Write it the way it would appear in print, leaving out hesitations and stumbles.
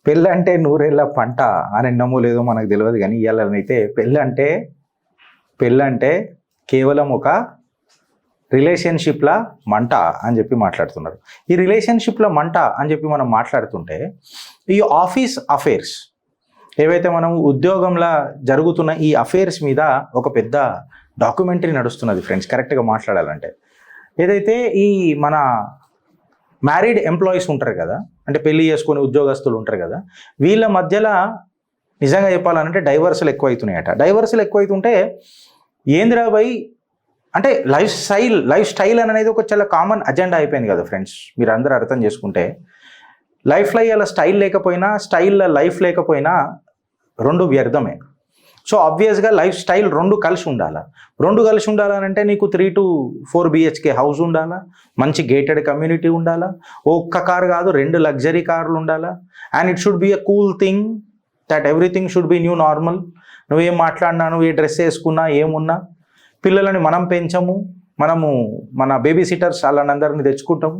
పెళ్ళంటే నూరేళ్ల పంట అని నమ్మో లేదో మనకు తెలియదు, కానీ ఇవాళనైతే పెళ్ళంటే కేవలం ఒక రిలేషన్షిప్ల మంట అని చెప్పి మాట్లాడుతున్నారు. ఈ రిలేషన్షిప్ల మంట అని చెప్పి మనం మాట్లాడుతుంటే ఈ ఆఫీస్ అఫైర్స్ ఏవైతే మనం ఉద్యోగంలో జరుగుతున్న ఈ అఫైర్స్ మీద ఒక పెద్ద డాక్యుమెంటరీ నడుస్తున్నది ఫ్రెండ్స్. కరెక్ట్గా మాట్లాడాలంటే ఏదైతే ఈ మన మ్యారీడ్ ఎంప్లాయీస్ ఉంటారు కదా, అంటే పెళ్లి చేసుకునే ఉద్యోగస్తులు ఉంటారు కదా, వీళ్ళ మధ్యలో నిజంగా చెప్పాలంటే డైవర్సులు ఎక్కువవుతున్నాయట. డైవర్సులు ఎక్కువైతుంటే ఏందిరా భయ్ అంటే లైఫ్ స్టైల్ అనేది ఒక చాలా కామన్ అజెండా అయిపోయింది కదా ఫ్రెండ్స్. మీరు అందరూ అర్థం చేసుకుంటే లైఫ్లో ఇలా స్టైల్ లేకపోయినా, స్టైల్లో లైఫ్ లేకపోయినా రెండు వ్యర్థమే. సో ఆబ్వియస్గా లైఫ్ స్టైల్ రెండు కలిసి ఉండాలంటే నీకు 3 to 4 BHK హౌస్ ఉండాలా, మంచి గేటెడ్ కమ్యూనిటీ ఉండాలా, ఒక్క కారు కాదు 2 లగ్జరీ కార్లు ఉండాలా. And it should be a cool thing that everything should be new normal. నువ్వేం మాట్లాడినా, నువ్వు ఏ డ్రెస్ వేసుకున్నా, ఏమున్నా, పిల్లలని మనం పెంచము, మనము మన బేబీ సిటర్స్ వాళ్ళని అందరినీ తెచ్చుకుంటాము.